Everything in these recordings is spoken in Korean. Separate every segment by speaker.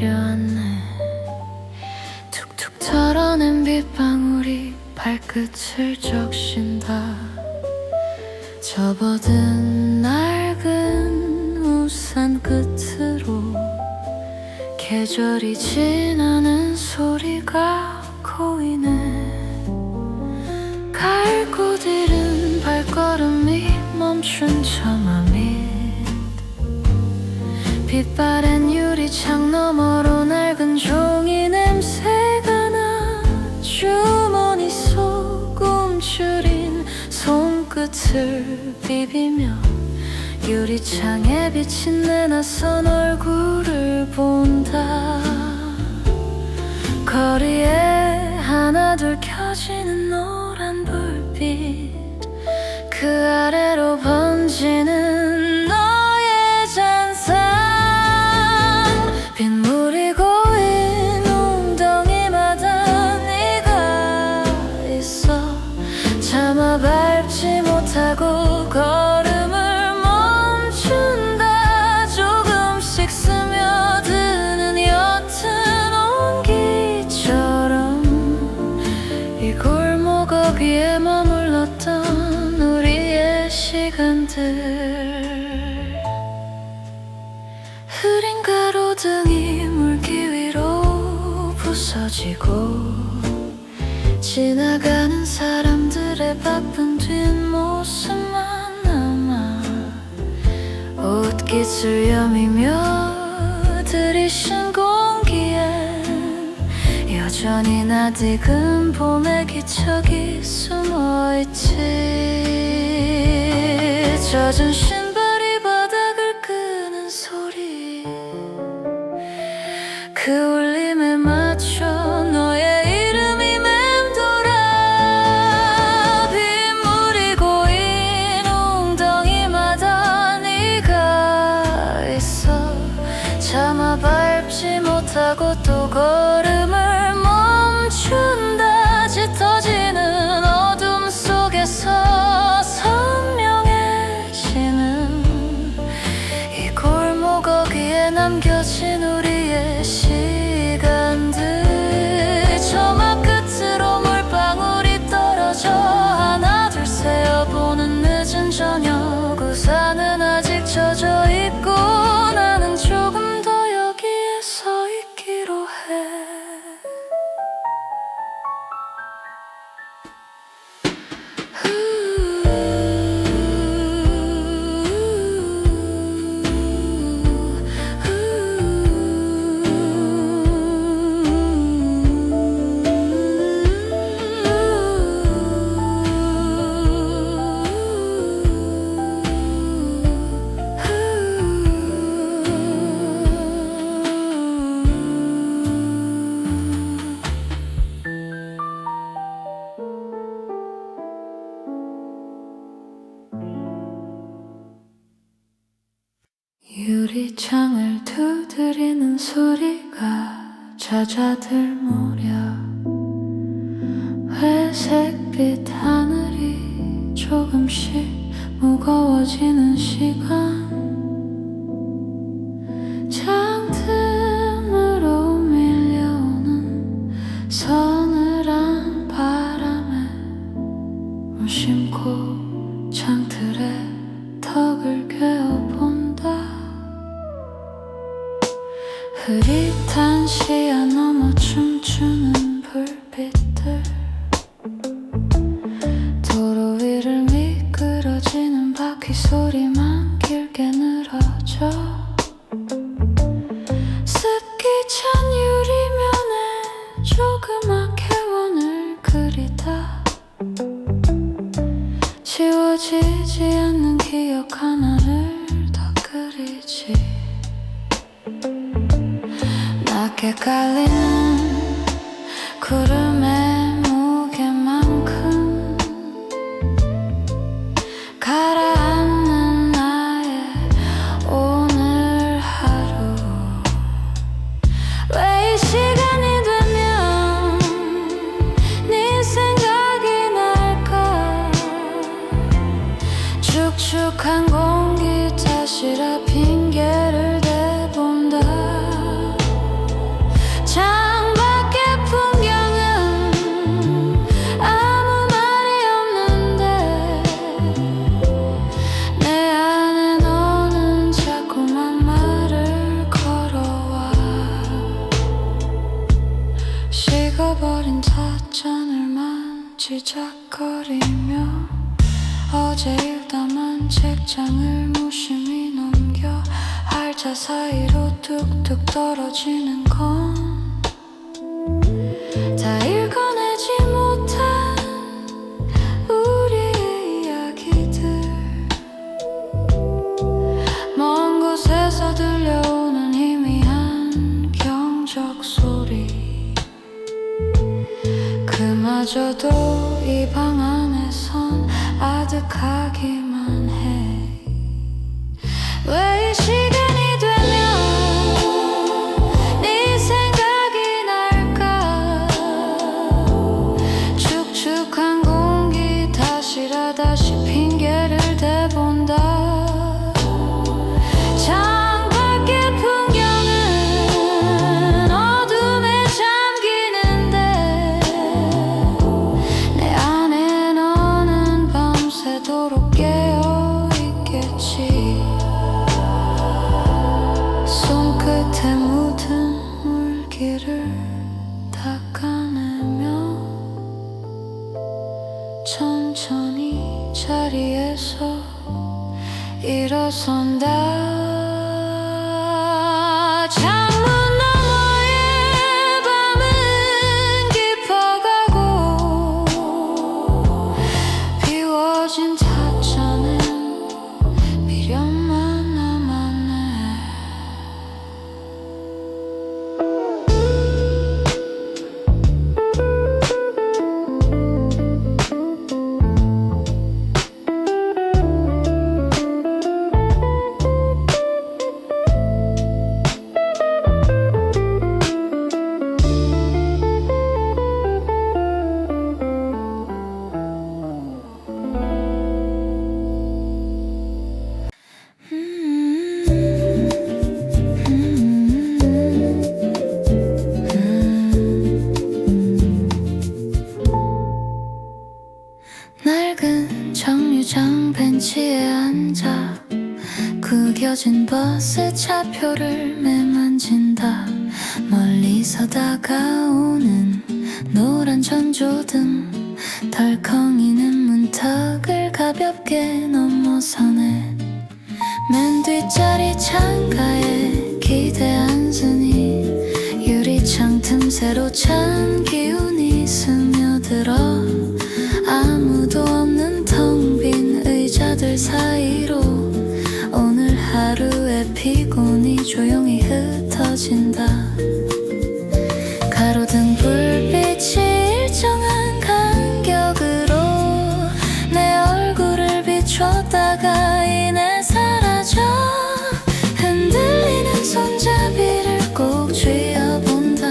Speaker 1: 내려앉네. 툭툭 털어낸 빗방울이 발끝을 적신다. 접어든 낡은 우산 끝으로 계절이 지나는 소리가 고이네. 갈 곳 잃은 발걸음이 멈춘 저마 밑 빛바랜 유리창 너머로 낡은 종이 냄새가 나. 주머니 속 움츠린 손끝을 비비며 유리창에 비친 내 낯선 얼굴을 본다. 거리에 하나둘 켜지는 노란 불빛, 그 아래로 번지는 너의 잔상. 빗물이 고인 웅덩이마다 네가 있어. 차마 밟지 못하고 걸음을 멈춘다. 조금씩 스며드는 옅은 온기처럼 이 골목 거기에 머물렀던 우리의 시간들. 흐린 가로등이 물기 위로 부서지고 지나가는 사람들의 바쁜 뒷모습만 남아. 옷깃을 여미며 들이신 공기엔 여전히 낯익은 봄의 기척이 숨어있지. 젖은 신발이 바닥을 끄는 소리, 그 울림에 맞춰 너의 이름이 맴돌아. 빗물이 고인 웅덩이마다 네가 있어. 차마 밟지 못하고 또 걸음을 멈춘다. 짙어지는 어둠 속에서 선명해지는 이 골목 거기에 남겨진 우리의 시간들. 저막 끝으로 물방울이 떨어져 하나둘 세어보는 늦은 저녁. 우산은 아직 젖어있고 나는 조금 더 여기에 서 있기로 해. 유리창을 두드리는 소리가 잦아들 무렵 회색빛 하늘이 조금씩 무거워지는 시간. 창틈으로 밀려오는 서늘한 바람에 무심코 창틀에 턱을 괴어본다. 흐릿한 시야 넘어 춤추는 불빛들, 도로 위를 미끄러지는 바퀴 소리만 길게 늘어져. 습기 찬 유리면에 조그맣게 원을 그리다. 지워지지 않는 기억 하나를 더 그리지. 낮게 깔리는 구름의 무게만큼 가라앉는 나의 오늘 하루. 왜 이 시간이 되면 네 생각이 날까. 축축한 공기 탓이라 핑계를 대본다. 식어버린 찻잔을 만지작거리며 어제 읽다만 책장을 무심히 넘겨 할자 사이로 뚝뚝 떨어지는 건 다 읽어내지 못한 우리의 이야기들, 먼 곳에서 들려오는 희미한 경적 소리, 그마저도 이 방 안에선 아득하기만 해. 왜 이 시간이 되면 네 생각이 날까? 축축한 공기 다시라다시 핑계를 대본다. 창밖의 풍경은 어둠에 잠기는데 내 안에 너는 밤새도록 깨어있겠지. 손끝에 묻은 물기를 닦아내며 천천히 자리에서 일어선다. 창문 너머의 밤은 깊어가고 비워진 찻잔엔 미련만 남았네. 낡은 정류장 벤치에 앉아 구겨진 버스 차표를 매만진다. 멀리서 다가오는 노란 전조등 덜컹이는 문턱을 가볍게 넘어서네. 맨 뒷자리 창가에 기대 앉으니 유리창 틈새로 찬 기운이 스며들어 아무도 없는 텅 빈 의자들 사이로 오늘 하루의 피곤이 조용히 흩어진다. 가로등 불빛이 일정한 간격으로 내 얼굴을 비췄다가 이내 사라져. 흔들리는 손잡이를 꼭 쥐어본다.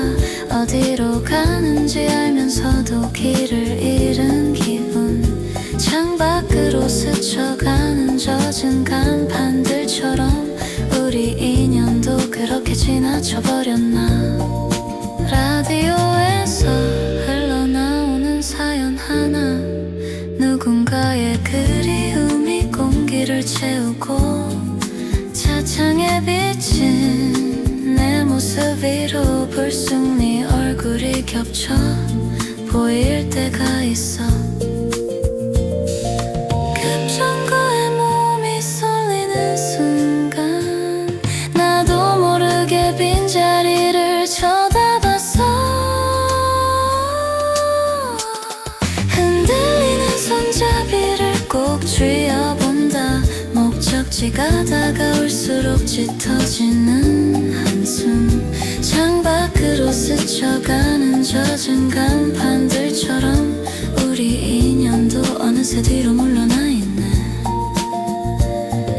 Speaker 1: 어디로 가는지 알면서도 길을 잃은 기분. 창밖으로 스쳐가는 젖은 간판들처럼 우리 인연도 그렇게 지나쳐버렸나. 라디오에서 흘러나오는 사연 하나, 누군가의 그리움이 공기를 채우고 차창에 비친 내 모습 위로 불쑥 네 얼굴이 겹쳐 보일 때가 있어. 급정거에 몸이 쏠리는 순간 나도 모르게 빈자리를 쳐다봤어. 흔들리는 손잡이를 꼭 쥐어본다. 목적지가 다가올수록 짙어지는 한숨. 창밖으로 스쳐가는 젖은 간판들처럼 우리 인연도 어느새 뒤로 물러나 있네.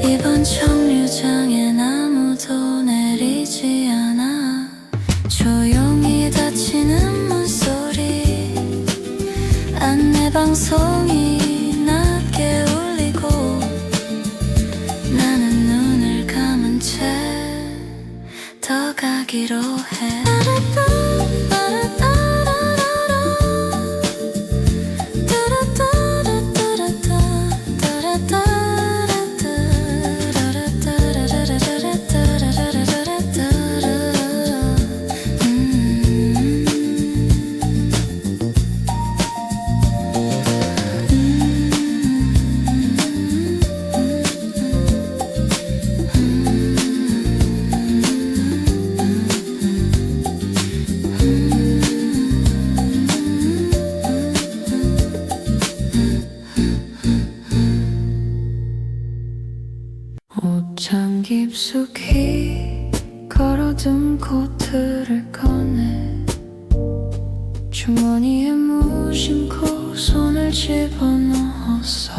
Speaker 1: 이번 정류장엔 아무도 내리지 않아. 조용히 닫히는 문소리, 안내방송이 낮게 울리고 나는 눈을 감은 채 더 가기로 해. 가방을 꺼내 주머니에 무심코 손을 집어넣었어.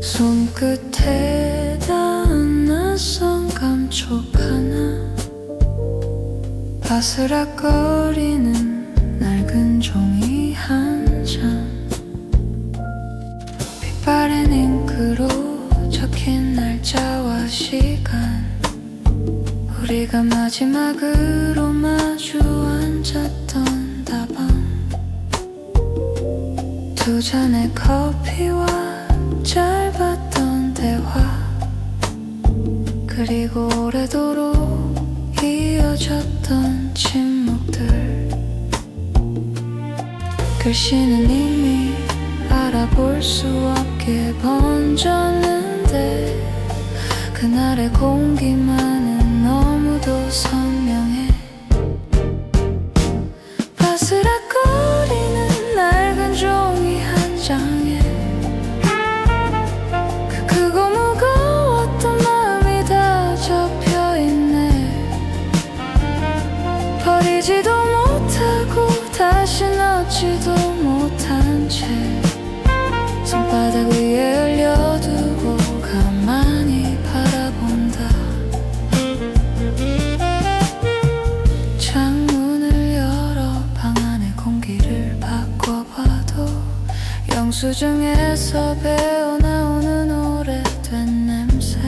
Speaker 1: 손끝에 닿은 낯선 감촉 하나, 바스락거리는 낡은 종이 한 장, 빛바랜 잉크로 적힌 날짜와 시간, 우리가 마지막으로 마주 앉았던 다방, 두 잔의 커피와 짧았던 대화, 그리고 오래도록 이어졌던 침묵들. 글씨는 이미 알아볼 수 없게 번졌는데 그날의 공기만은 너무도 선명해. 바스락거리는 낡은 종이 한 장에 그 크고 무거웠던 마음이 다 접혀있네. 버리지도 못하고 다시 넣지도 못한 채 손바닥 위에 올려두고 가만히 바라본다. 창문을 열어 방 안의 공기를 바꿔봐도 영수증에서 배어나오는 오래된 냄새.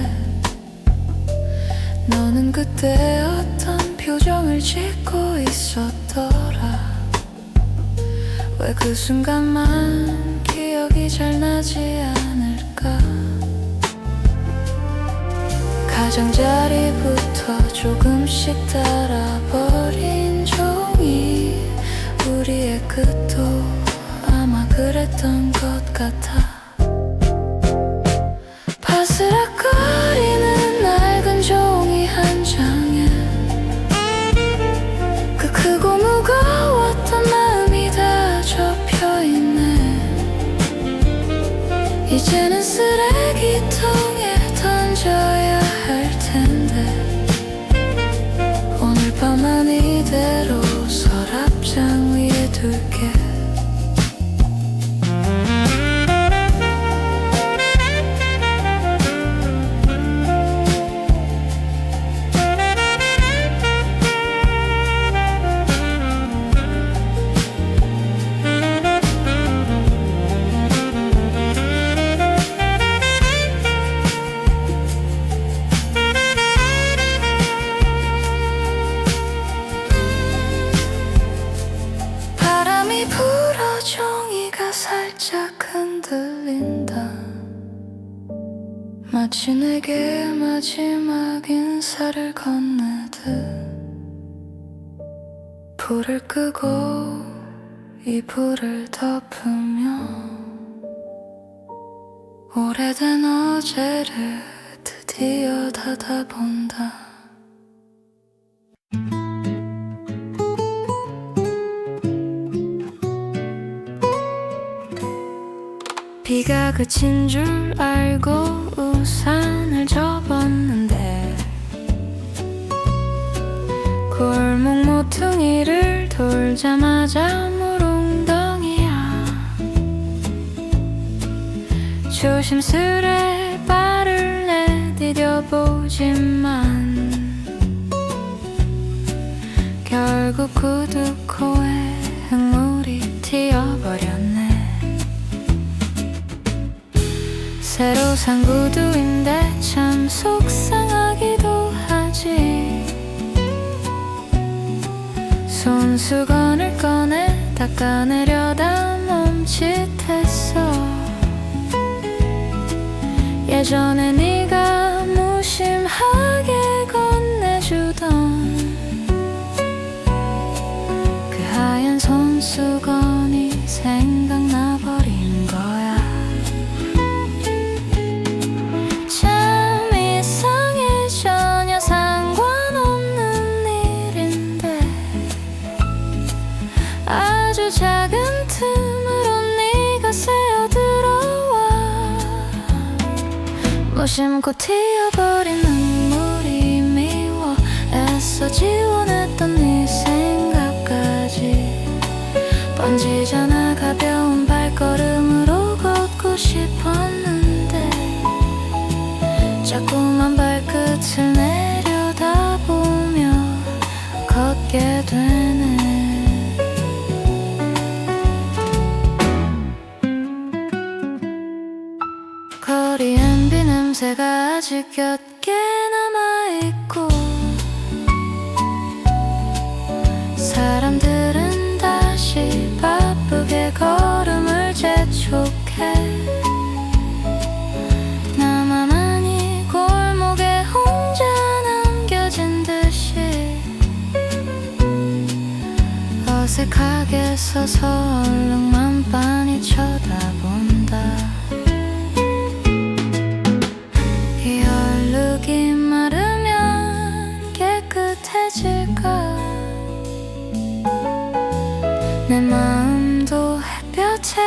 Speaker 1: 너는 그때 어떤 표정을 짓고 있었더라. 왜 그 순간만 기억이 잘 나지 않을까. 가장자리부터 조금씩 따라버린 종이, 우리의 끝도 아마 그랬던 것 같아. 바스락거리는 낡은 종이 한 장에 그 크고 무거웠던 마음이 다 접혀있네. 이제는 쓰레기통에 던져야 할 텐데 오늘 밤만 이대로 서랍장 위에 둘게. 불어 종이가 살짝 흔들린다. 마치 내게 마지막 인사를 건네듯. 불을 끄고 이불을 덮으며 오래된 어제를 드디어 닫아본다. 비가 그친 줄 알고 우산을 접었는데 골목 모퉁이를 돌자마자 물웅덩이야. 조심스레 발을 내디뎌보지만 결국 구두 코에 흙물이 튀어버렸네. 새로 산 구두인데 참 속상하기도 하지. 손수건을 꺼내 닦아내려다 멈칫했어. 예전에 네가 무심하게 건네주던 그 하얀 손수건이 생각나버린 거야. 아주 작은 틈으로 네가 새어들어와 무심코 튀어버린 눈물이 미워 애써 지원했던 네 생각까지 번지잖아. 가벼운 발걸음으로 걷고 싶었는데 자꾸만 발끝을 내려다보며 걷게 되네. 거리엔 비 냄새가 아직 옅게 남아있고 사람들은 다시 바쁘게 걸음을 재촉해. 나만이 골목에 혼자 남겨진 듯이 어색하게 서서 얼룩만 빤히 쳐다본다. 이 얼룩이 마르면 깨끗해질까? 내 마음도 햇볕에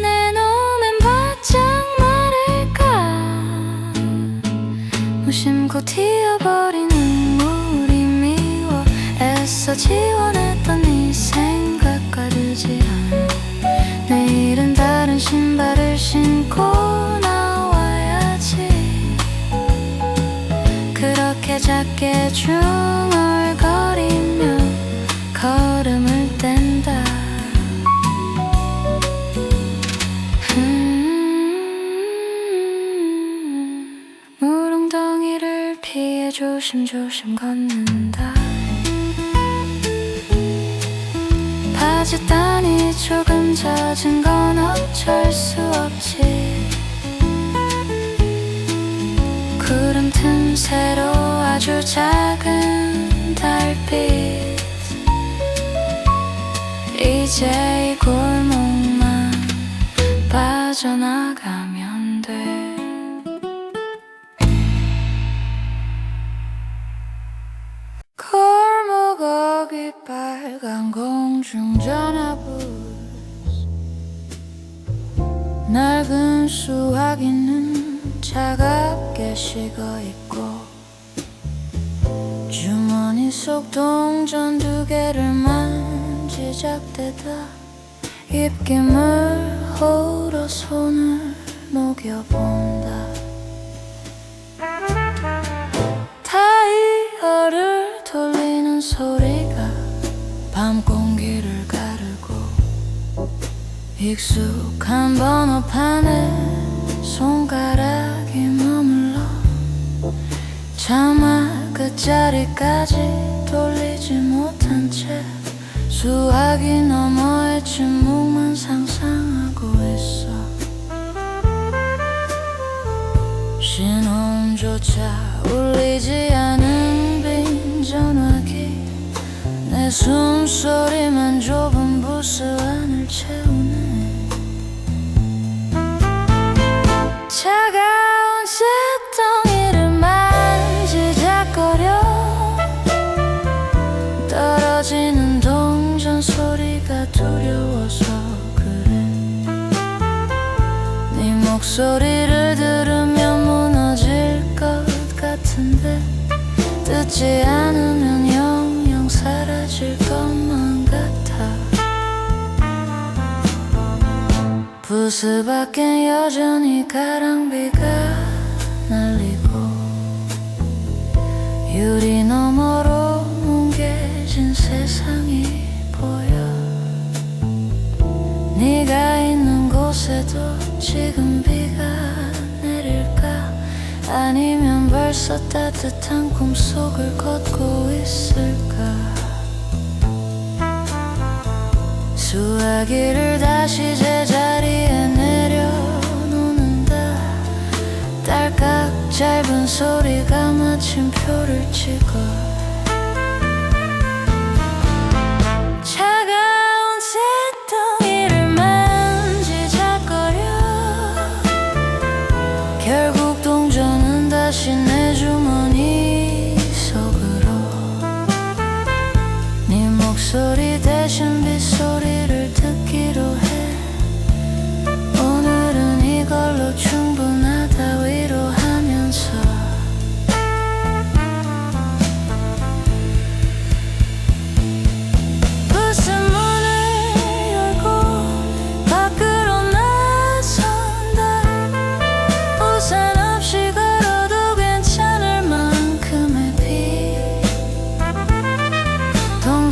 Speaker 1: 내놓으면 바짝 마를까? 무심코 튀어버린 눈물이 미워 애써 지원했던 네 생각 가르지 않아. 내일은 다른 신발을 신고 나와야지. 그렇게 작게 중얼거리며 걸음을 뗀다. 물웅덩이를 피해 조심조심 걷는다. 바짓단이 조금 젖은 건 어쩔 수 없지. 구름 틈새로 아주 작은 달빛. 이제 이 골목만 빠져나가면 돼. 골목 어귀 빨간 공중전화부. 낡은 수화기는 차갑게 식어있고 주머니 속 동전 2개를 만지작대다 입김을 홀어 손을 녹여본다. 타이어를 돌리는 소리가 밤 공기를 가르고 익숙한 번호판에 손가락이 머물러 차마 끝자리까지 돌리지 못한 채 수화기 너머의 침묵만 상상하고 있어. 신호음조차 울리지 않은 빈 전화기. 내 숨소리만 좁은 부스 안을 채우네. 차가운 쇳덩이를 만지작거려 떨어지는 동전 소리가 두려워서 그래. 네 목소리를 들으면 무너질 것 같은데 듣지 않으면 영영 사라질 것만 같아. 부스 밖엔 여전히 가랑비가 날리고 유리 너머로 뭉개진 세상이 보여. 네가 있는 곳에도 지금 비가 내릴까? 아니면 벌써 따뜻한 꿈속을 걷고 있을까? 수화기를 다시 제자리에 내려놓는다. 딸깍 짧은 소리가 마침표를 찍어. 차가운 쇳덩이를 만지작거려 결국 동전은 다시 내 주머니 속으로. 네 목소리 대신 빗소리를 듣기로 해. 오늘은 이걸로 충분하다 위로하면서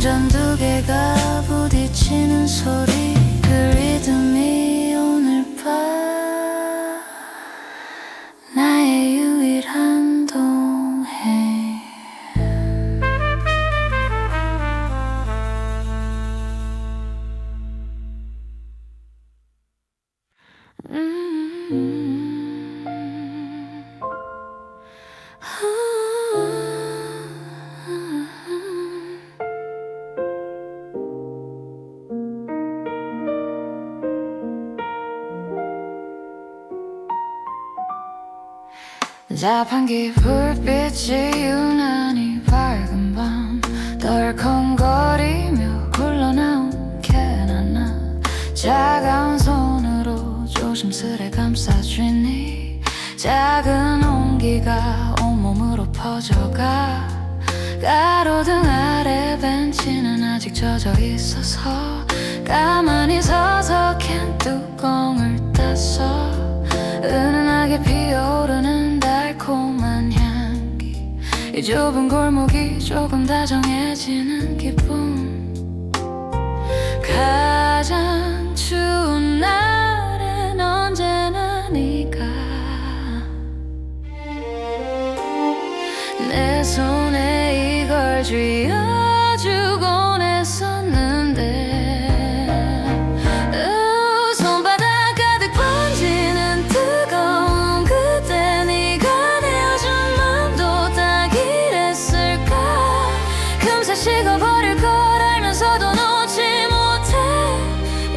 Speaker 1: 동전 두 개가 부딪히는 소리, 그 리듬이 오늘 밤 나의 유일한 동행. 자판기 불빛이 유난히 밝은 밤, 덜컹거리며 굴러나온 캔하나 차가운 손으로 조심스레 감싸주니 작은 온기가 온몸으로 퍼져가. 가로등 아래 벤치는 아직 젖어 있어서 가만히 서서 캔 뚜껑을 땄어. 은은하게 피어오르는 달콤한 향기, 이 좁은 골목이 조금 다정해지는 기분. 가장 추운 날엔 언제나 네가 내 손에 이걸 쥐어주곤 했었는데, 손바닥 가득 번지는 뜨거움, 그때 네가 내어준 맘도 딱 이랬을까. 금세 식어버릴 걸 알면서도 놓지 못해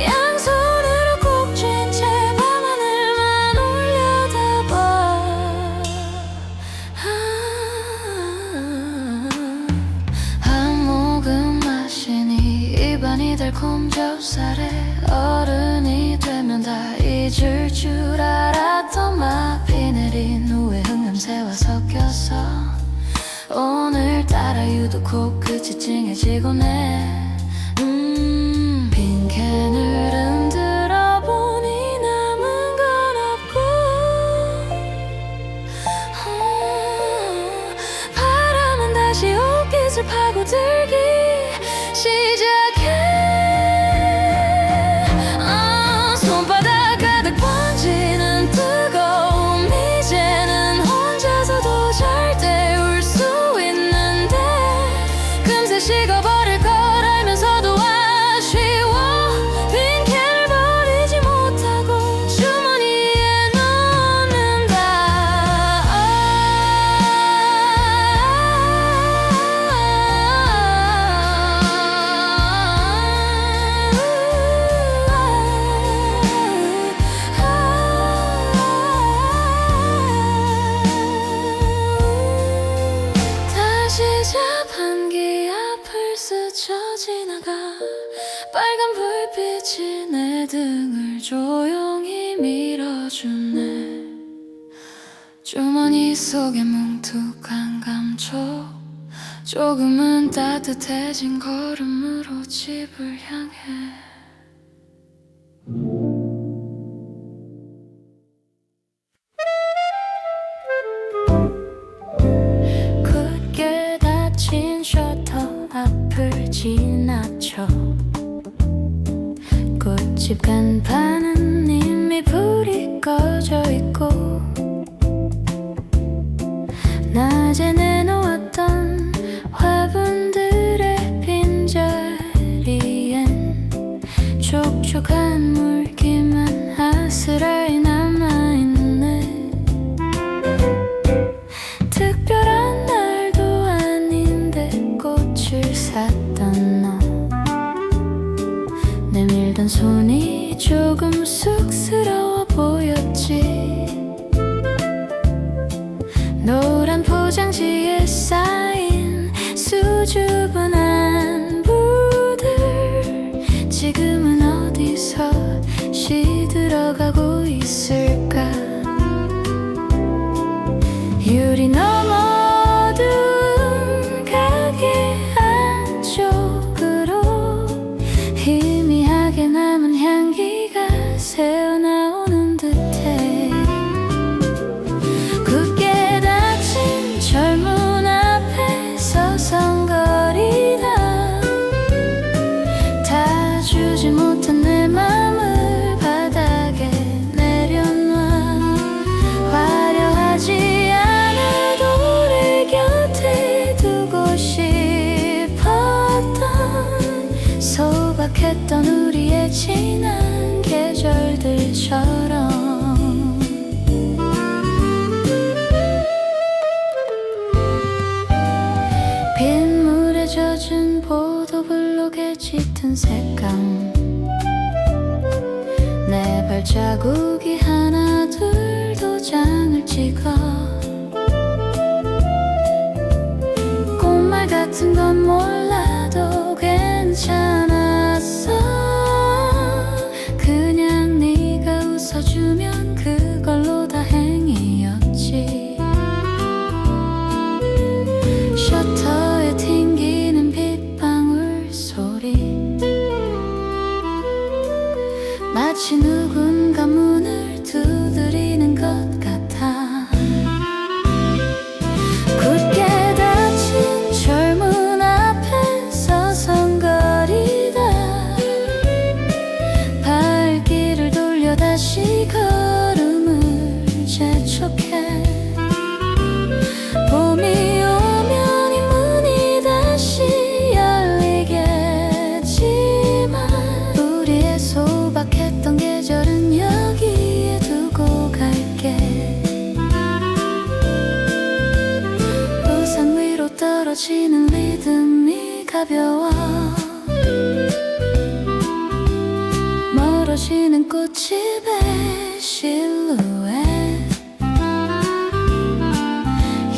Speaker 1: 양손으로 꼭 쥔 채 밤하늘만 올려다봐. 한 모금 마시니 입안이 달콤 좁쌀에 어른이 되면 다 잊을 줄 알았던 마피 내린 후에 흑냄새와 섞여서 오늘따라 유독 코끝이 찡해지곤 해. 빈 캔을 흔들어 보니 남은 건 없고, 바람은 다시 옷깃을 파고들기 시작해. 손바닥 가득 번지는 뜨거움, 이제는 혼자서도 절대 울 수 있는데, 금세 식어버릴 걸 알면서도 아쉬워 빈 캔을 버리지 못하고 주머니에 넣는다. 다시 자판기 앞을 스쳐 지나가 빨간 불빛이 내 등을 조용히 밀어주네. 주머니 속에 뭉툭한 감촉, 조금은 따뜻해진 걸음으로 집을 향해. 굳게 닫힌 셔터 앞을 지나쳐 꽃집 간판은 이미 불이 꺼져 있고, 낮에 내놓았던 화분들의 빈자리엔 촉촉한 물기만 아스라이 남아있네. 특별한 날도 아닌데 꽃을 샀던 너, 내밀던 손이 조금 쑥스러워 보였지. 노란 포장지에 쌓인 수줍은 안부들, 지금은 어디서 시들어가고 있을까. 유리 너머 어두운 가게 안쪽으로 희미하게 남은 향기가 새어나오는 듯해. 굳게 닫힌 철문 앞에 서성거리다 소박했던 우리의 지난 계절들처럼 빗물에 젖은 포도블록에 짙은 색감 내 발자국이 하나 둘 도장을 찍어 꽃말 같은 건 몰라도 괜찮았어 그냥 네가 웃어주면 그걸로 다행이었지 셔터에 튕기는 빗방울 소리 마치 누군가 문을 두드리는 것 같아 굳게 닫힌 철문 앞에 서성거리다 발길을 돌려 다시 걸음을 재촉해 봄이 오면 이 문이 다시 열리겠지만 우리의 소박했던 계절은 여기에 두고 갈게 우산 위로 떨어지는 리듬이 가벼워 멀어지는 꽃집의 실루엣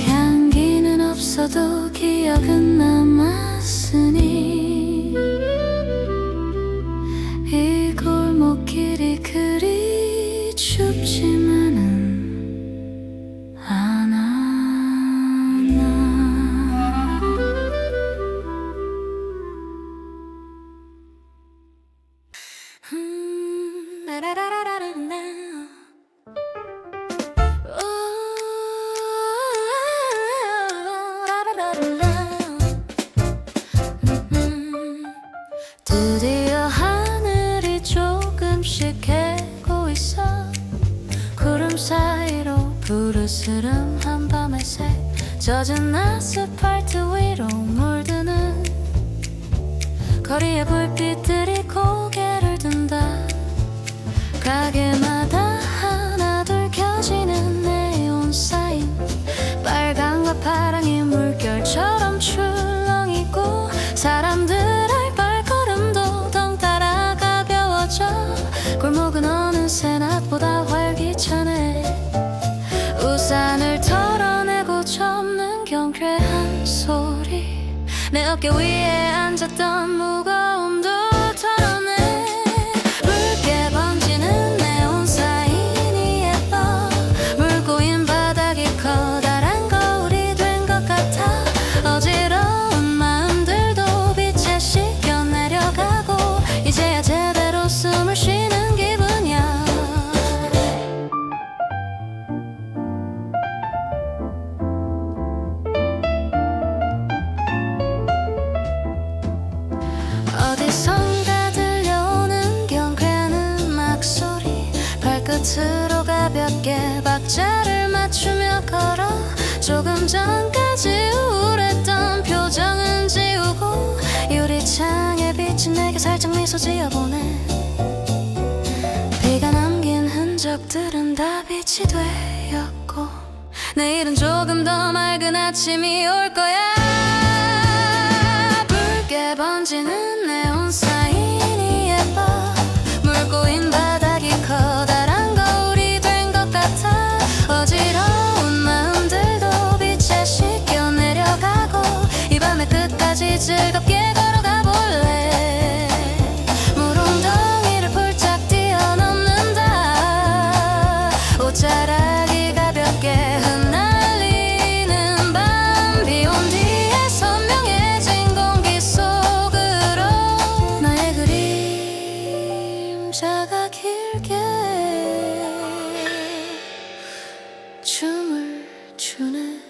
Speaker 1: 향기는 없어도 기억은 남았으니 이 골목길이 그리 춥지만은 않아 드디어 하늘이 조금씩 개고 있어 구름 사이로 푸르스름 한밤의 새 젖은 아스팔트 위로 물드는 거리의 불빛들이 고개를 든다 가게마다 하나둘 켜지는 네온 사인 빨강과 파랑이 물결처럼 출렁이고 사람들의 발걸음도 덩달아 가벼워져 골목은 어느새 낮보다 활기차네 우산을 털어내고 접는 경쾌한 소리 내 어깨 위에 앉았던 무거움도 털어내 붉게 번지는 네온 사인이 예뻐 물 고인 바닥이 커다란 거울이 된 것 같아 어지러운 마음들도 빛에 씻겨 내려가고 이제야 제대로 숨을 쉬는 기분이야 어디선가 들려오는 경쾌한 음악 소리 발끝으로 가볍게 박자를 맞추며 걸어 조금 전까지 우울했던 표정은 지우고 유리창에 비친 내게 살짝 미소 지어보네 비가 남긴 흔적들은 다 빛이 되었고 내일은 조금 더 맑은 아침이 올 거야 붉게 번지는 네온 사인이 예뻐 물 고인 바닥이 커다란 거울이 된 것 같아 어지러운 마음들도 빛에 씻겨 내려가고 이 밤의 끝까지 즐겁게 걸어가 볼래 물웅덩이를 폴짝 뛰어넘는다 옷자락이 가볍게 흩날리는 밤 비 온 뒤에 선명해진 공기 속으로 나의 그림자가 길게 춤을 추네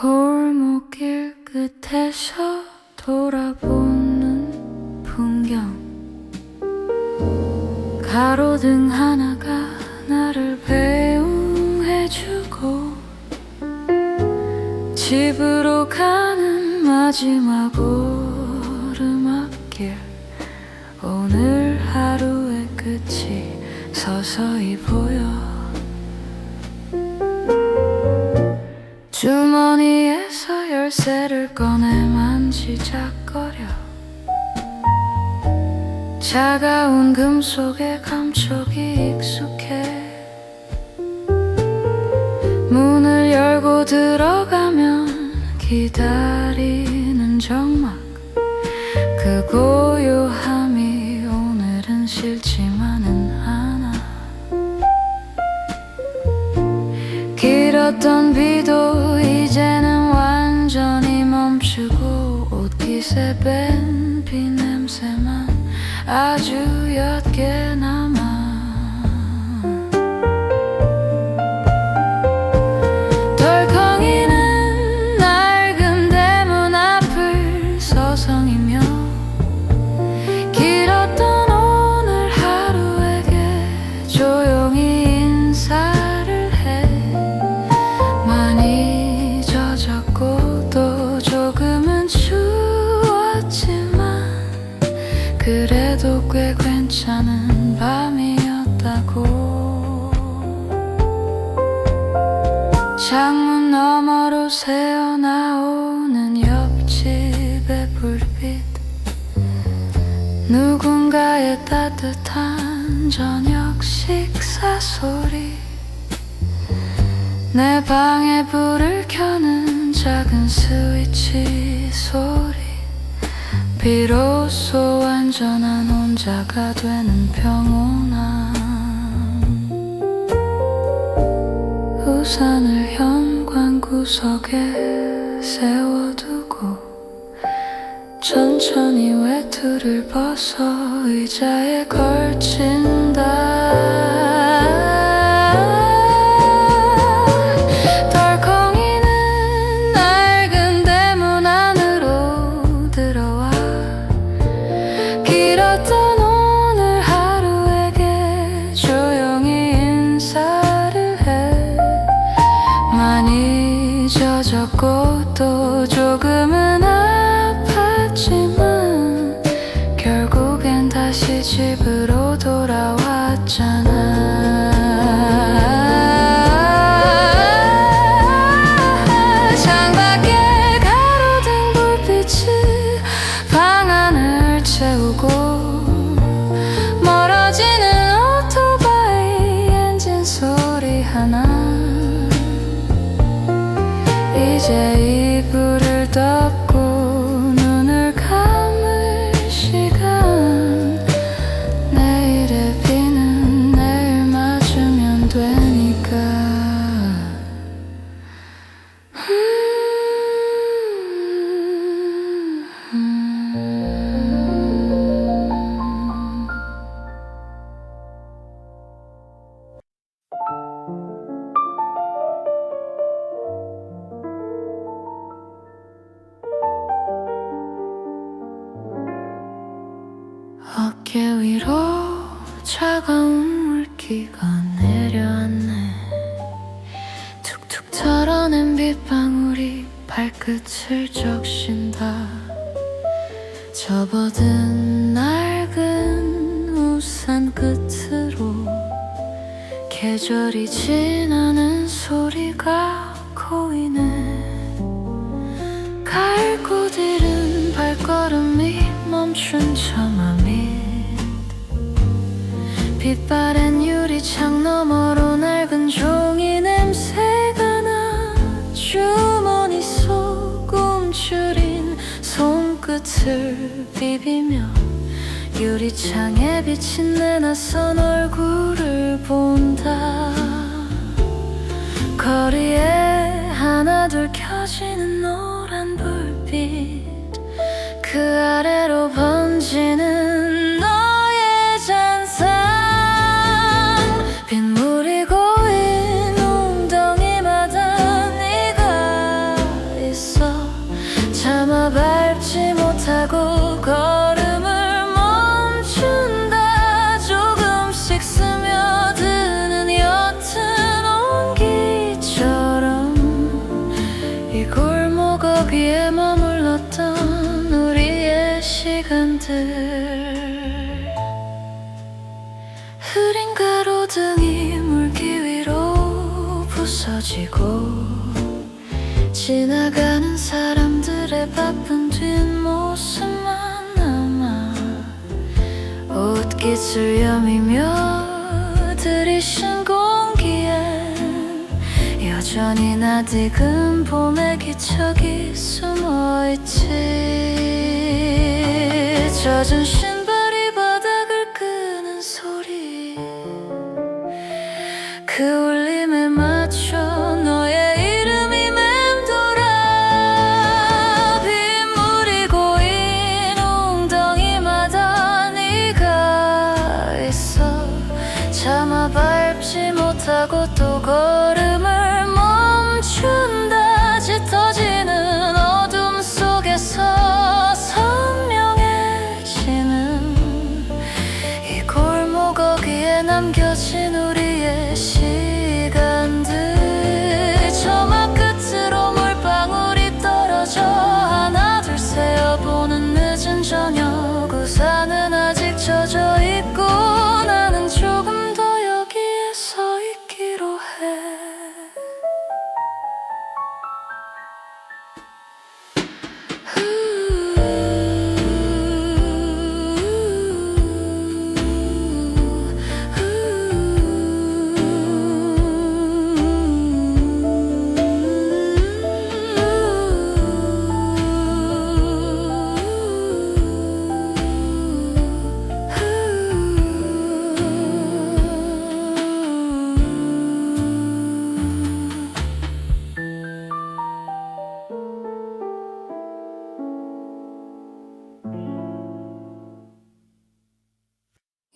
Speaker 1: 골목길 끝에서 돌아보는 풍경, 가로등 하나가 나를 배웅해주고 집으로 가는 마지막 오르막길, 오늘 하루의 끝이 서서히 보여. 주머니에서 열쇠를 꺼내 만지작거려. 차가운 금속의 감촉이 익숙해. 문을 열고 들어가면 기다리는 정막, 그 고요함이 오늘은 싫지만은 않아. 길었던 비도 이제는 완전히 멈추고 옷깃에 밴 비 냄새만 아주 옅게 남아. 덜컹이는 낡은 대문 앞을 서성이며 길었던 오늘 하루에게 조용히 인사를 해. 많이 젖었고 또 조금은 추웠지만 그래도 꽤 괜찮은 밤이었다고. 창문 너머로 새어나오는 옆집의 불빛, 누군가의 따뜻한 저녁 식사 소리, 내 방에 불을 켜는 작은 스위치 소리, 비로소 완전한 혼자가 되는 평온함. 우산을 현관 구석에 세워두고 천천히 외투를 벗어 의자에 걸친다. 길었던 오늘 하루에게 조용히 인사를 해. 많이 젖었고 또 조금은 아팠지만 결국엔 다시 집으로 돌아왔잖아. 창밖에 가로등 불빛이 방 안을 채우고 멀어지는 오토바이 엔진 소리 하나, 이제 이불을 덮고 눈을 감을 시간. 내일의 비는 내일 맞으면 되니까. 어깨 위로 차가운 물기가 내려앉네. 툭툭 털어낸 빗방울이 발끝을 적신다. 접어든 낡은 우산 끝으로 계절이 지나는 소리가 고이네. 가을 꽃 잃은 발걸음이 멈춘 처마 밑, 빛바랜 유리창 너머로 낡은 종이 냄새가 나. 주머니 속 움츠린 손끝을 비비며 유리창에 비친 내 낯선 얼굴을 본다. 거리에 하나둘 켜지는 노란 불빛, 그 아래로 번지는 너의 잔상. 빗물이 고인 웅덩이마다 네가 것들 흐린 가로등이 물기 위로 부서지고 지나가는 사람들의 바쁜 뒷모습만 남아 옷깃을 여미며 들이신 공기엔 여전히 낯익은 봄의 기척이 숨어있지. 젖은 신발이 바닥을 끄는 소리 그 울림에 맞춰 너의 이름이 맴돌아 빗물이 고인 웅덩이마다 네가 있어. 차마 밟지 못하고 또 걸음을 멈춘다. 짙어지는 어둠 속에서 선명해지는 이 골목 어귀에 남겨진 우리의 시간들. 저막 끝으로 물방울이 떨어져 하나 둘 세어보는 늦은 저녁. 우산은 아직 젖어 있고 나는 조금 더 여기에 서 있기로 해.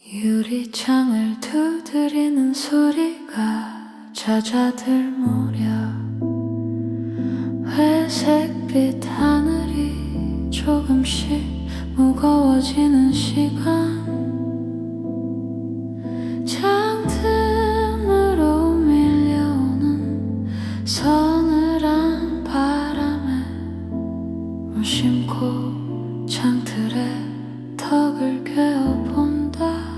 Speaker 1: 유리창을 두드리는 소리가 잦아들 무렵 회색빛 하늘이 조금씩 무거워지는 시간. 창틈으로 밀려오는 서늘한 바람에 무심코 창틀에 턱을 괴어본다.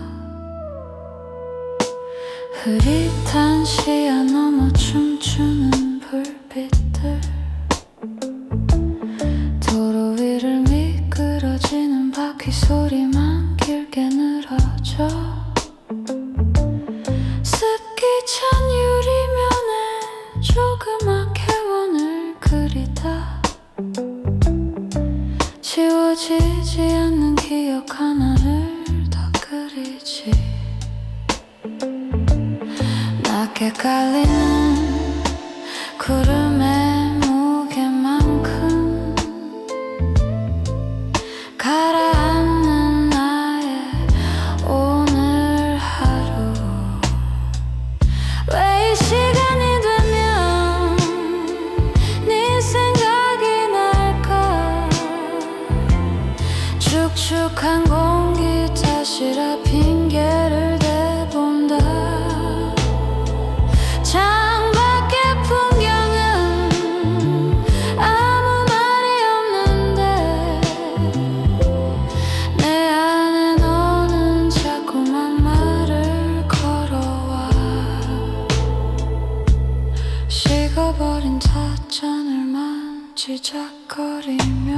Speaker 1: 흐릿한 시야 넘어 춤추는 불빛들 도로 위를 미끄러지는 바퀴 소리만 길게 늘어져. 습기 찬 유리면에 조그맣게 원을 그리다 지워지지 않는 기억 하나를 더 그리지. 낮게 깔리는 구름의 무게만큼 가라앉는 나의 오늘 하루. 왜 이 시간이 되면 네 생각이 날까. 축축한 공기 탓이라 핑계를 대본다. 창밖의 풍경은 아무 말이 없는데 내 안에 너는 자꾸만 말을 걸어와. 식어버린 찻잔을 만지작거리며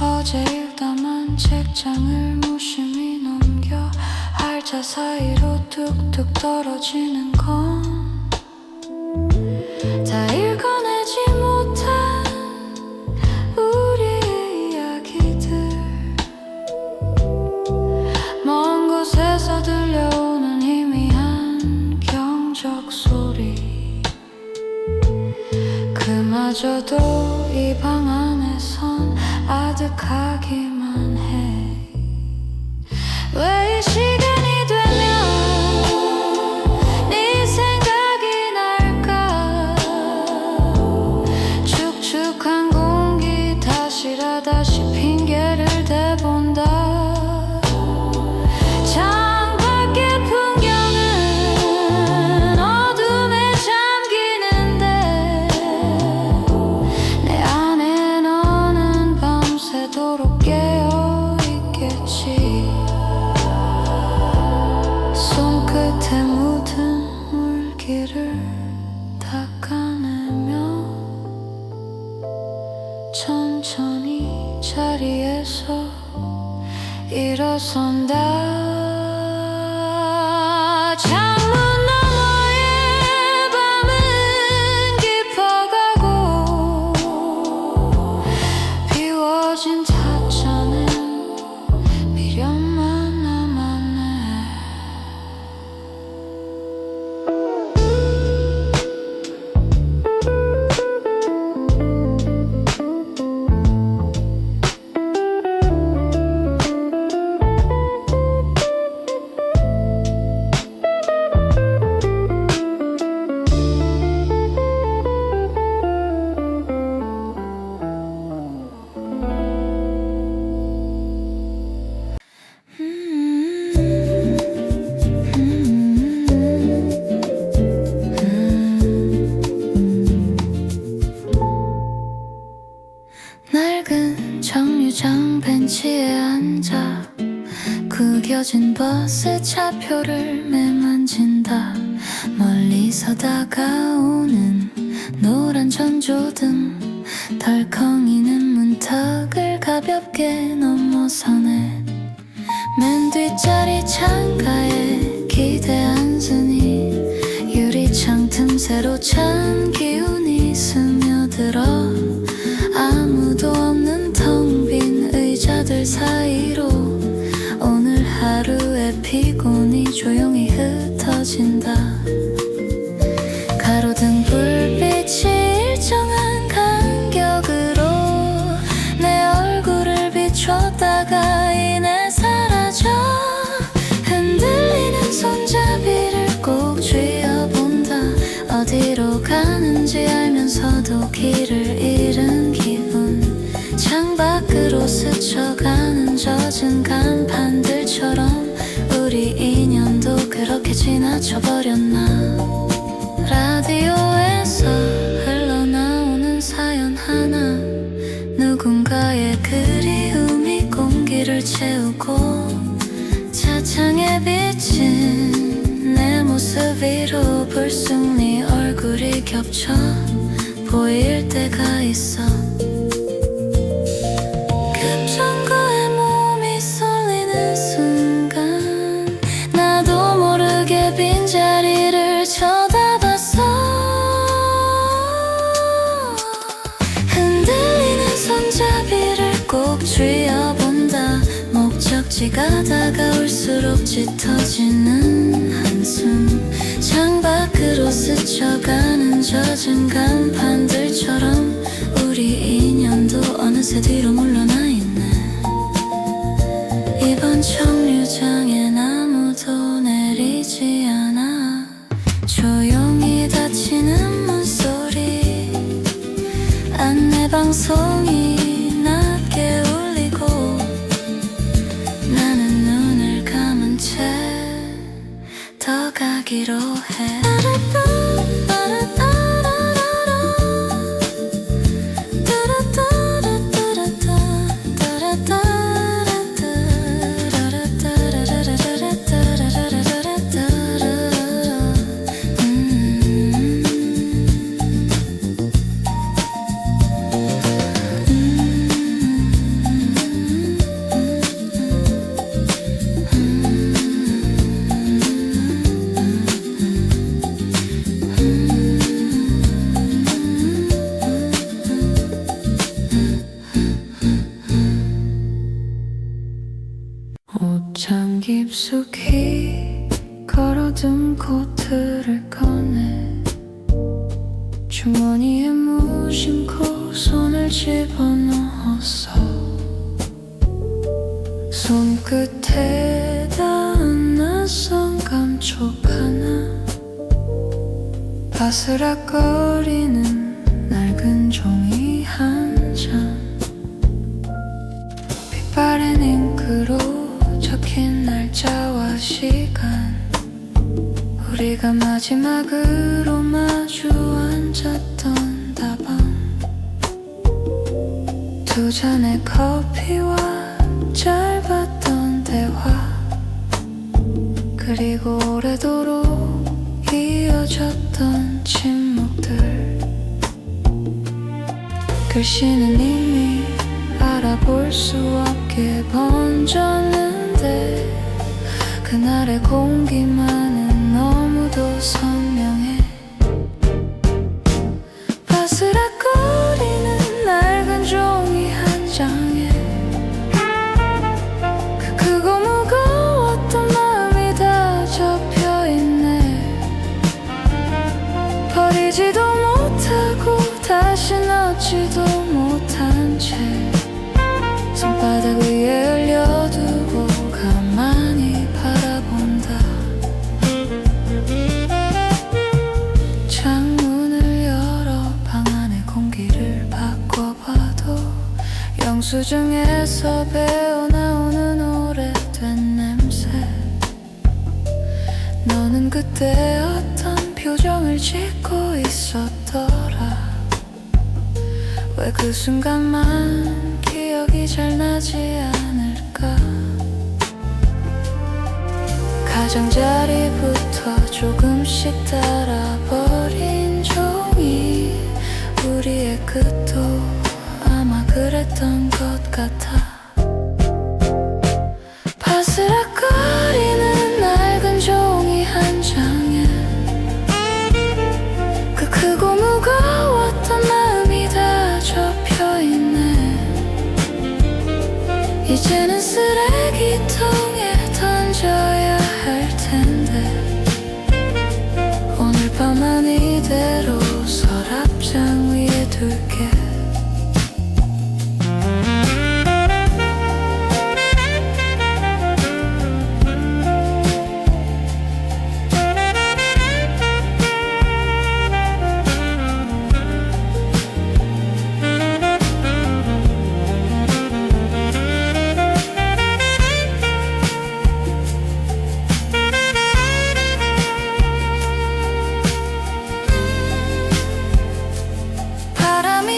Speaker 1: 어제 읽다만 책장을 무심히 넘겨 할자 사이로 뚝뚝 떨어지는 건 다 읽어내지 못한 우리의 이야기들. 먼 곳에서 들려오는 희미한 경적 소리 그마저도 이 방 안에선 아득하기만 해. 왜 이 시간이 되면 네 생각이 날까. 축축한 공기 탓이라 다시 핑계를 대본다. 창밖의 풍경은 어둠에 잠기는데 내 안에 너는 밤새도록 깨어있게 닦아내며 천천히 자리에서 일어선다. 창문 너머의 밤은 깊어가고 비워진 찻잔에 미련만 남았네. 낡은 정류장 벤치에 앉아 구겨진 버스 차표를 매만진다. 멀리서 다가오는 노란 전조등 덜컹이는 문턱을 가볍게 넘어서네. 맨 뒷자리 창가에 기대한 순이 유리창 틈새로 찬 기운이 스며들어 아무도 없는 텅 빈 의자들 사이로 오늘 하루의 피곤이 조용히 흩어진다. 가로등 불빛이 일정한 간격으로 내 얼굴을 비췄다가 이내 사라져. 흔들리는 손잡이를 꼭 쥐어본다. 어디로 가는지 알면서도 길을 잃은 기분. 창밖으로 스쳐가는 젖은 간판들처럼 우리 인연도 그렇게 지나쳐버렸나. 라디오에서 흘러나오는 사연 하나, 누군가의 그리움이 공기를 채우고 차창에 비친 내 모습 위로 불쑥 네 얼굴이 겹쳐 보일 때가 있어. 급정거에 몸이 쏠리는 순간 나도 모르게 빈자리를 쳐다봤어. 흔들리는 손잡이를 꼭 쥐어본다. 목적지가 다가올수록 짙어지는 한숨. 창밖으로 스쳐가는 젖은 간판들처럼 우리 인연도 어느새 뒤로 물러나 있네. 이번 정류장엔 아무도 내리지 않아. 조용히 닫히는 문소리, 안내방송이 낮게 울리고 나는 눈을 감은 채 더 가기로 해. 옷장 깊숙이 걸어둔 코트를 꺼내 주머니에 무심코 손을 집어넣었어. 손끝에 닿은 낯선 감촉 하나, 바스락거리는 낡은 종이 한 장, 빛바랜 잉크로 적힌 날짜와 시간, 우리가 마지막으로 마주 앉았던 다방, 두 잔의 커피와 짧았던 대화, 그리고 오래도록 이어졌던 침묵 흔적들 글씨는 이미 알아볼 수 없게 번졌는데 그날의 공기만은 너무도 선명해. 바스락거리는 낡은 종이 한 장에 그 크고 무거웠던 마음이 다 접혀있네. 버리지도 못하고 다시 넣지도 못한 채 손바닥 위에 올려두고 가만히 바라본다. 창문을 열어 방 안의 공기를 바꿔봐도 영수증에서 배어나오는 오래된 냄새. 너는 그때 어떤 표정을 짓고 있었더라. 왜 그 순간만 기억이 잘 나지 않을까. 가장자리부터 조금씩 따라버린 종이 우리의 끝도 아마 그랬던 것 같아. 바스락거리는 낡은 종이 한 장에 그 크고 무거웠던 마음이 다 접혀있네. 이제는 쓰레기통에 던져야 할 텐데 오늘 밤만 이대로 서랍장 위에 둘게.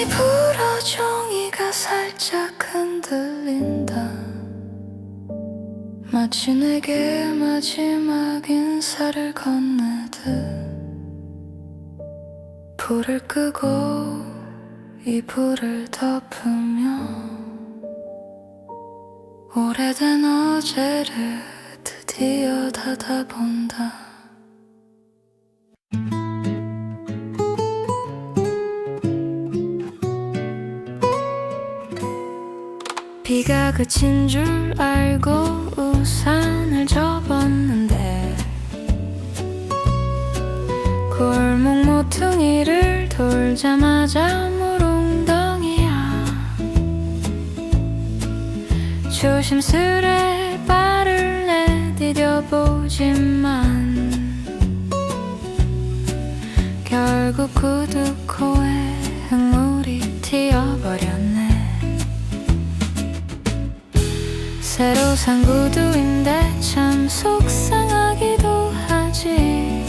Speaker 1: 불어 종이가 살짝 흔들린다. 마치 내게 마지막 인사를 건네듯. 불을 끄고 이불을 덮으며 오래된 어제를 드디어 닫아본다. 비가 그친 줄 알고 우산을 접었는데 골목 모퉁이를 돌자마자 물웅덩이야. 조심스레 발을 내디뎌보지만 결국 구두 코에 흙물이 튀어버렸네. 새로 산 구두인데 참 속상하기도 하지.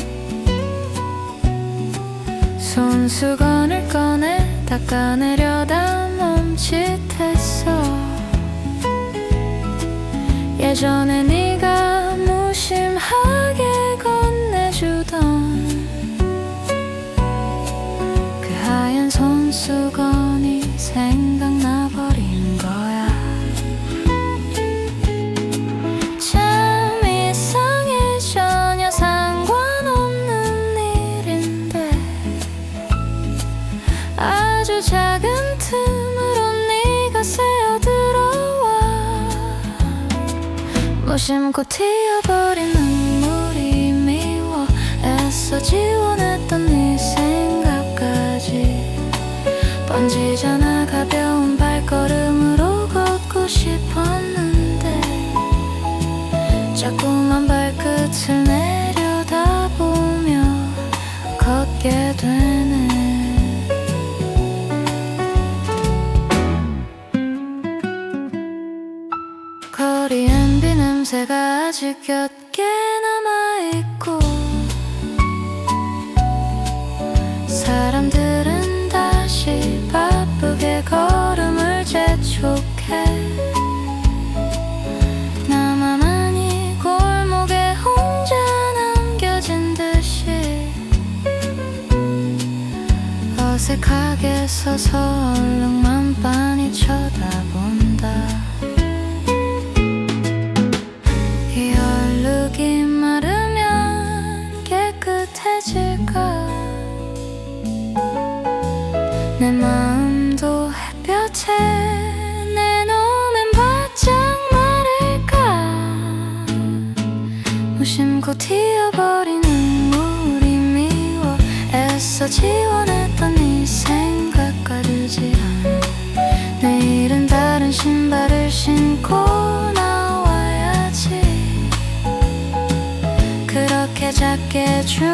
Speaker 1: 손수건을 꺼내 닦아내려다 멈칫했어. 예전에 네가 무심하게 건네주던 그 하얀 손수건이 생각나버린 거야. 아주 작은 틈으로 네가 새어들어와 무심코 튀어버린 눈물이 미워 애써 지워냈던 네 생각까지 번지잖아. 가벼운 발걸음으로 걷고 싶었는데 자꾸만 발끝을 내려다보며 걷게 되네. 거리엔 비 냄새가 아직 옅게 남아있고 사람들은 다시 바쁘게 걸음을 재촉해. 나만이 골목에 혼자 남겨진 듯이 어색하게 서서 얼룩만 빤히 쳐다본다. 이 얼룩이 마르면 깨끗해질까? 내 마음도 햇볕에 내놓으면 바짝 마를까? 무심코 튀어버리는 물이 미워 애써 지원했던 네 생각과 들지 않아. 내일은 다른 신발을 신고 나와야지. 그렇게 작게 중얼거리며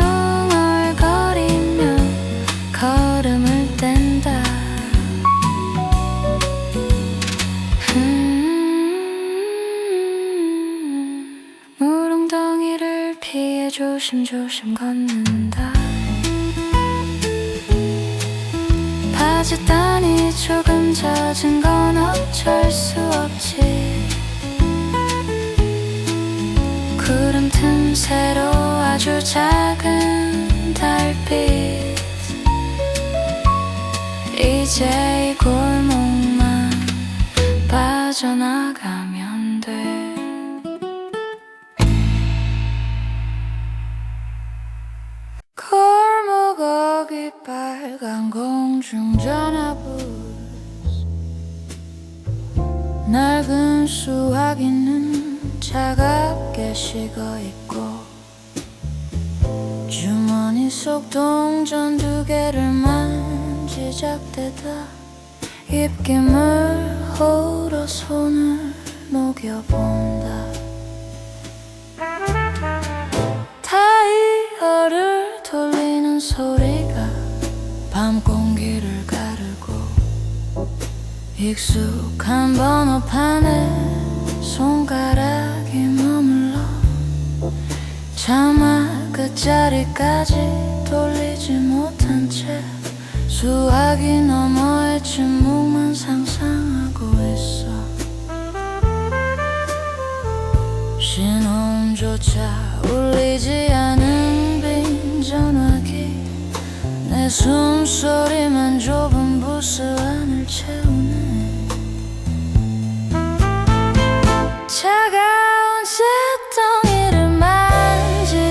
Speaker 1: 걸음을 뗀다. 물웅덩이를 피해 조심조심 걷는다. 바짓단이 조금 젖은 건 어쩔 수 없지. 구름 틈새로 아주 작은 달빛. 이제 이 골목만 빠져나가면 돼. 골목 어귀 빨간 공중전화부. 낡은 수화기는 차갑게 식어있고 주머니 속 동전 2개를 만지작대다 입김을 홀어 손을 녹여본다. 타이어를 돌리는 소리가 밤 공기를 가르고 익숙한 번호판에 손가락이 머물러 자막 끝자리까지 돌리지 못한 채 수화기 너머의 침묵만 상상하고 있어. 신호음조차 울리지 않은 빈 전화기. 내 숨소리만 좁은 부스 안을 채우네. 차가운 쇳덩이를 만지작거려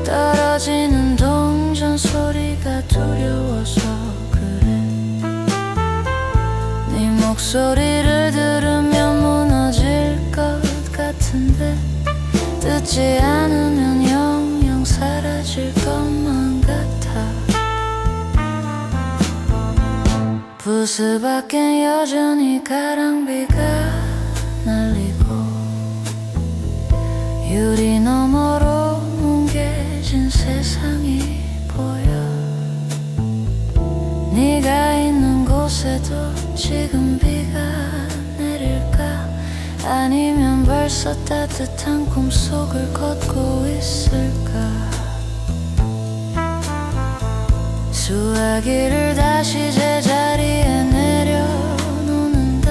Speaker 1: 떨어지는 동전 소리가 두려워서 그래. 네 목소리를 들으면 무너질 것 같은데 듣지 않으면 영영 사라질 것만 같아. 부스 밖엔 여전히 가랑비가 날리고 유리 너머로 뭉개진 세상이 보여. 네가 있는 곳에도 지금 비가 내릴까? 아니면 벌써 따뜻한 꿈속을 걷고 있을까? 수화기를 다시 제자리에 내려놓는다.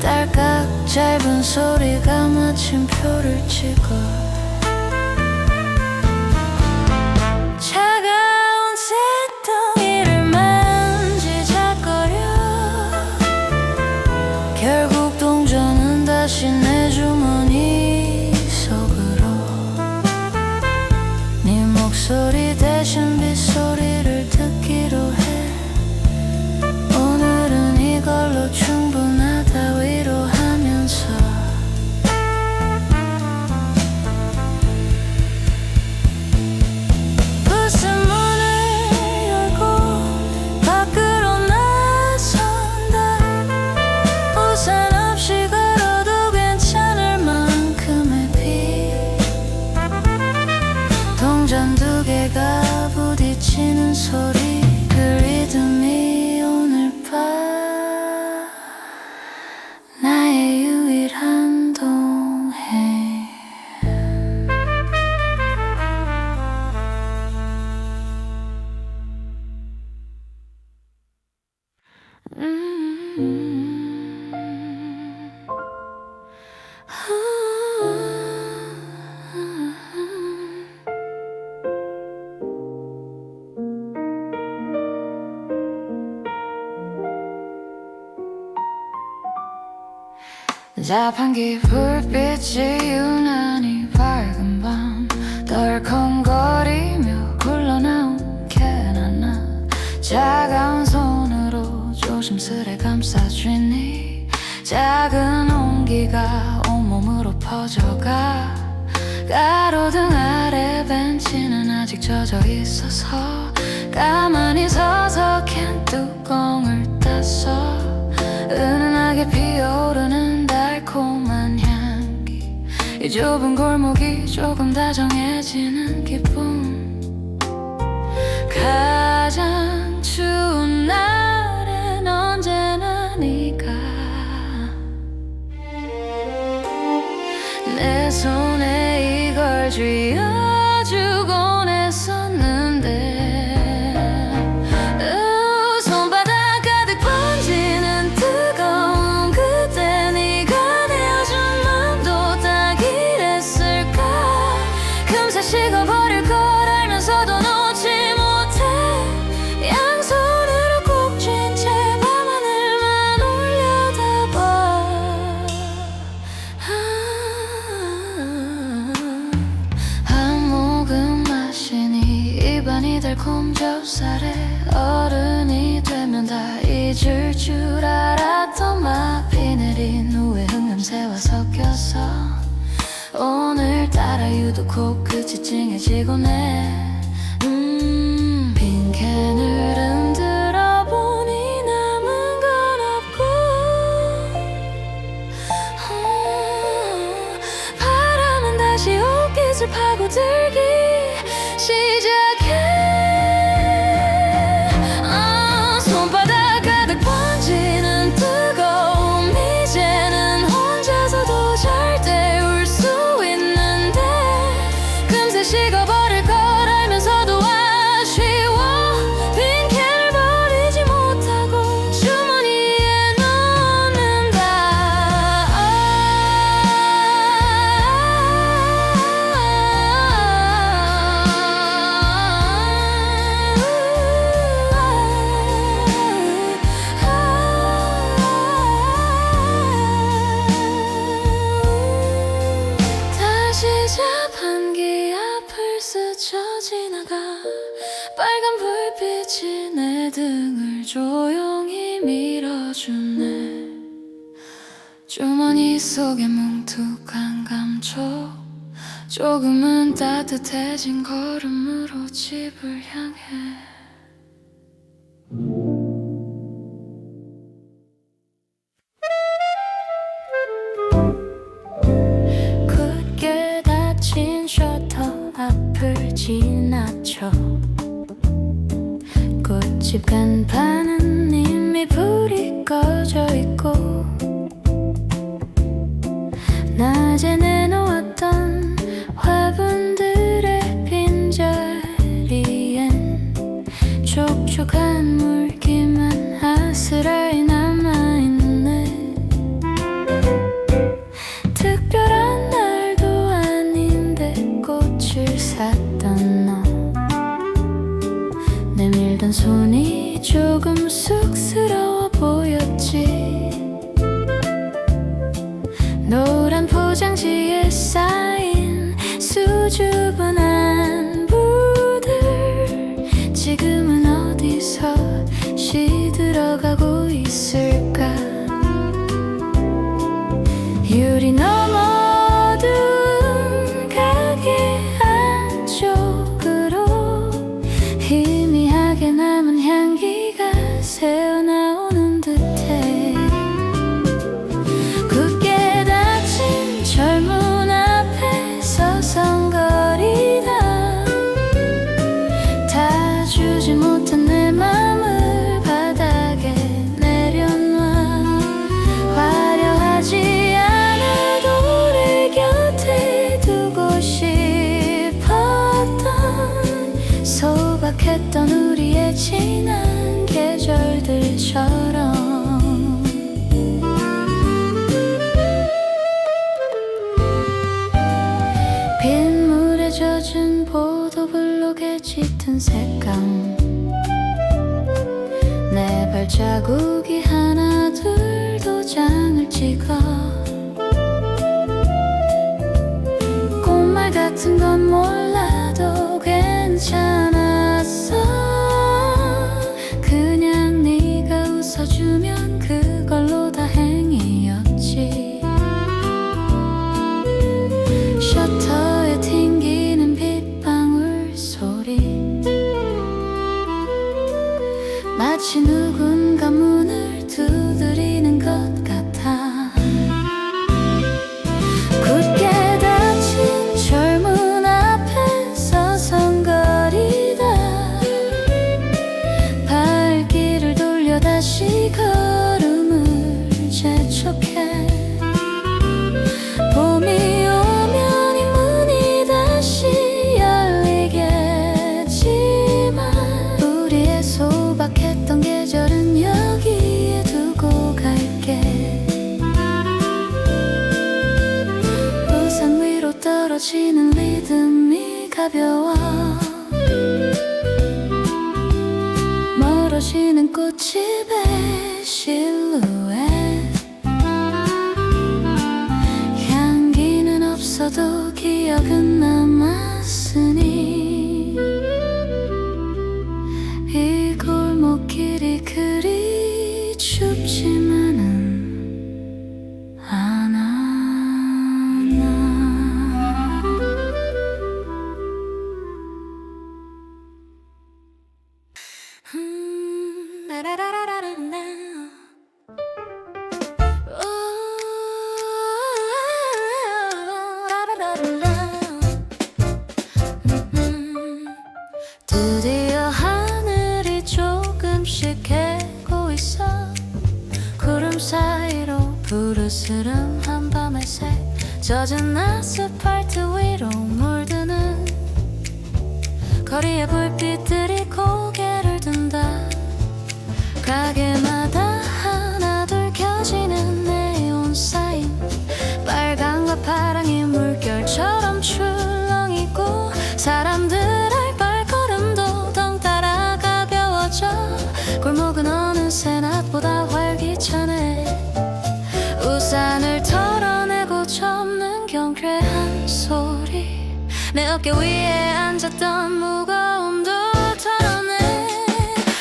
Speaker 1: 딸깍 짧은 소리가 마침표를 찍어. 차가운 쇳덩이를 만지작거려 결국 동전은 다시 내 주머니 속으로. 네 목소리 대신 빗소리를 듣기로 해. 오늘은 이걸로 충분하다 위로하면서. 부스 문을 열고 밖으로 나선다. 우산 없이 걸어도 괜찮을 만큼의 비. 동전 2개가 부딪히는 소리. 그 리듬이 오늘 밤 나의 유일한 동행. 자판기 불빛이 유난히 밝은 밤 덜컹거리며 굴러나온 캐나나 차가운 손으로 조심스레 감싸주니 작은 온기가 온몸으로 퍼져가 가로등 아래 벤치는 아직 젖어 있어서 가만히 서서 캔 뚜껑을 땄어 은은하게 피어오르는 달콤한 향기 이 좁은 골목이 조금 다정해지는 기분 가장 추운 날엔 언제나 네가 내 손에 이걸 쥐어주곤 했었는데 손바닥 가득 번지는 뜨거운 그때 네가 내어준 맘도 딱 이랬을까 금세 식어버릴 걸 알면서도 놓지 못해 양손으로 꼭 쥔 채 밤하늘만 올려다봐 한 모금 마시니 입안이 달콤 좁쌀에 어른이 되면 다 잊을 줄 알았던 맛 비 내린 후에 흙냄새와 섞여서 오늘따라 유독 코끝이 찡해지곤 해 빈 캔을 흔들어 보니 남은 건 없고 바람은 다시 옷깃을 파고들기 시작해 손바닥 가득 번지는 뜨거움 이제는 혼자서도 잘 때울 수 있는데 금세 식어버릴 걸 알면서도 아쉬워 빈 캔을 버리지 못하고 주머니에 넣는다 다시 자판기 앞을 스쳐 지나가 빨간 불빛이 내 등을 조용히 밀어주네 주머니 속에 뭉툭한 감촉 조금은 따뜻해진 걸음으로 집을 향해 굳게 닫힌 셔터 앞을 지나쳐 꽃집 간판은 이미 불이 꺼져 있고 낮에 내놓았던 화분들의 빈자리엔 촉촉한 물기만 아스라이 남아있네 특별한 날도 아닌데 꽃을 샀던 너 내밀던 손이 조금 쑥스러워 보였지 노란 포장지에 쌓인 수줍은 안부들 지금은 어디서 시들어가고 있을까 유리 너머 어두운 가게 안쪽으로 희미하게 남은 향기가 새어나오는 듯해 굳게 닫힌 젊은 앞에 서성거리다 다 주지 못한 내 맘을 바닥에 내려놔 화려하지 않아도 내 곁에 두고 싶었던 소박했던 우리의 지난 계절들처럼 빗물에 젖은 포도블록의 짙은 색감 내 발자국이 하나 둘 도장을 찍어 마치 누군가 문을 두드리는 것 같아. 굳게 닫힌 철문 앞에 서성거리다 발길을 돌려 다시 걸음을 재촉해. 봄이 오면 이 문이 다시 열리겠지만 우리의 소박했던 계절은 여기에 두고 갈게. 우산 위로 떨어지는 리듬이 가벼워. 멀어지는 꽃집의 실루엣. 향기는 없어도 기억은 남았으니 이 골목길이 그리 춥지만은 않아. 드디어 하늘이 조금씩 개고 있어. 구름 사이로 푸르스름 한밤의 새 젖은 아스팔트 위로 물드는 거리의 불빛들이 고개를 든다. 가게마다 하나둘 켜지는 네온 사인. 빨강과 파랑이 물결처럼 출렁이고 사람들의 발걸음도 덩달아 가벼워져. 골목은 어느새 낮보다 활기차네. 우산을 털어내고 접는 경쾌한 소리. 내 어깨 위에 앉았던 무거움도 털어내.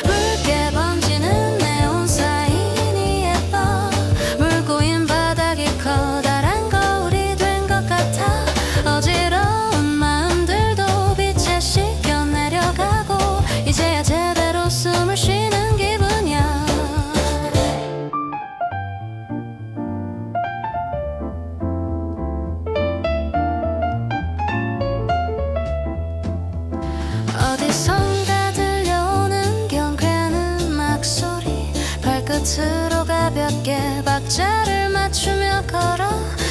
Speaker 1: 붉게 번지는 네온 사인이 예뻐. 물 고인 바닥이 커다란 거울이 된 것 같아. 어지러운 마음들도 빛에 씻겨 내려가고 이제야 제대로 숨을 쉬는 기분이야. 어디선가 들려오는 경쾌한 음악 소리. 발끝으로 가볍게 박자를 맞추며 걸어.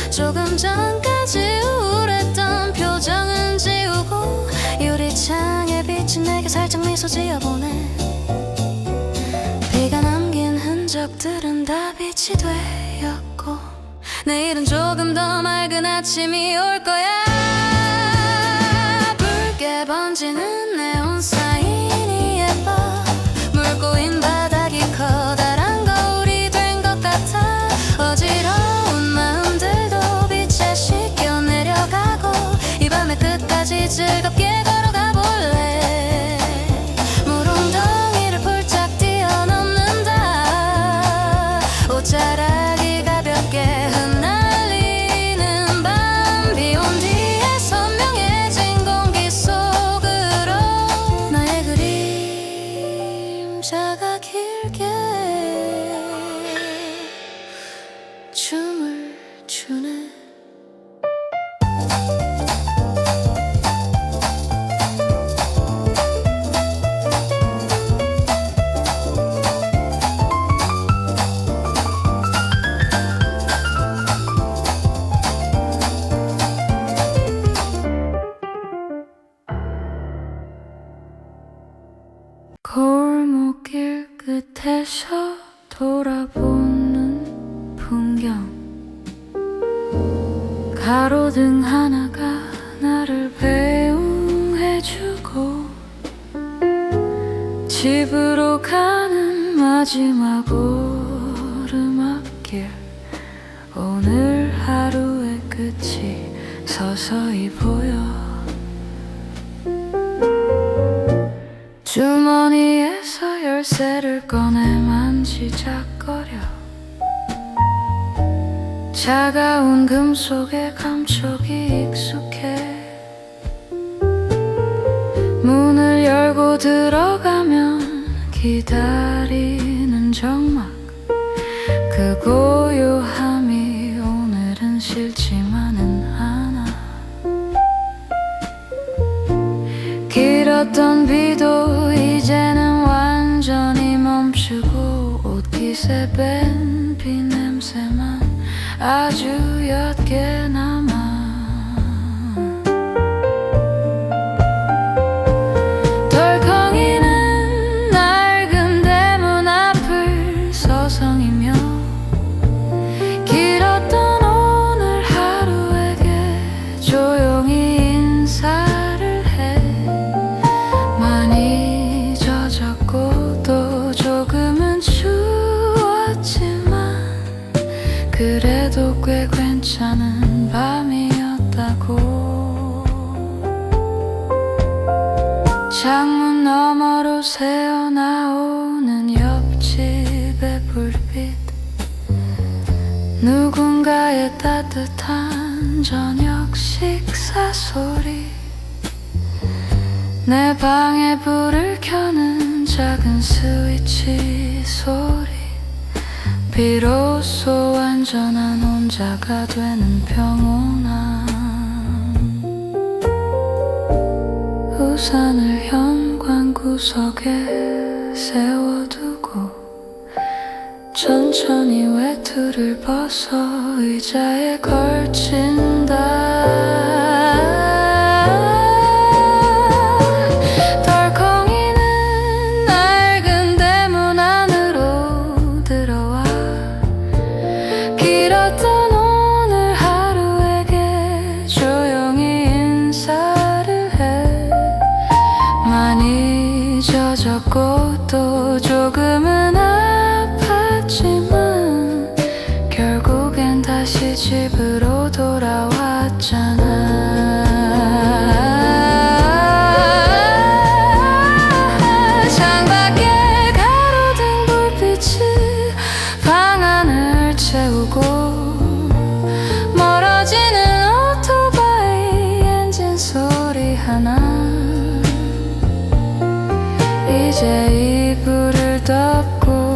Speaker 1: 조금 전까지 우울했던 표정은 지우고 유리창에 비친 내게 살짝 미소 지어보네. 비가 남긴 흔적들은 다 빛이 되었고 내일은 조금 더 맑은 아침이 올 거야. 붉게 번지는 네온 사인이 예뻐. 물 고인 바닥이 커다란 거울이 된 것 같아. 어지러운 마음들도 빛에 씻겨 내려가고 이 밤의 끝까지 즐겁게 걸어가 볼래. 물웅덩이를 폴짝 뛰어넘는다. 옷자락이 가볍게 흩날리는 밤. 비 온 뒤에 선명해진 공기 속으로 나의 그림자가 길게 춤을 추네. 골목길 끝에서 돌아보는 풍경. 가로등 하나가 나를 배웅해주고 집으로 가는 마지막 오르막길. 오늘 하루의 끝이 서서히 보여. 주머니에서 열쇠를 꺼내 만지작거려. 차가운 금속의 감촉이 익숙해. 문을 열고 들어가면 기다리는 정막 그 고요함이 오늘은 싫지만은 않아. 길었던 비도 이제는 완전히 멈추고 옷깃에 밴 비 냄새만 아주 옅게 남아. 덜컹이는 낡은 대문 앞을 서성이며 길었던 오늘 하루에게 조용히 인사를 해. 많이 젖었고 또 조금은 추웠지만 그래도 꽤 괜찮은 밤이었다고. 창문 너머로 새어나오는 옆집의 불빛, 누군가의 따뜻한 저녁 식사 소리, 내 방에 불을 켜는 작은 스위치 소리, 비로소 완전한 혼자가 되는 평온함. 우산을 현관 구석에 세워두고 천천히 외투를 벗어 의자에 걸친다. 덜컹이는 낡은 대문 안으로 들어와 길었던 오늘 하루에게 조용히 인사를 해. 많이 젖었고 또 조금은 아팠지만 결국엔 다시 집으로 돌아왔잖아. 창밖에 가로등 불빛이 방 안을 채우고 멀어지는 오토바이 엔진 소리 하나. 이제 이불을 덮고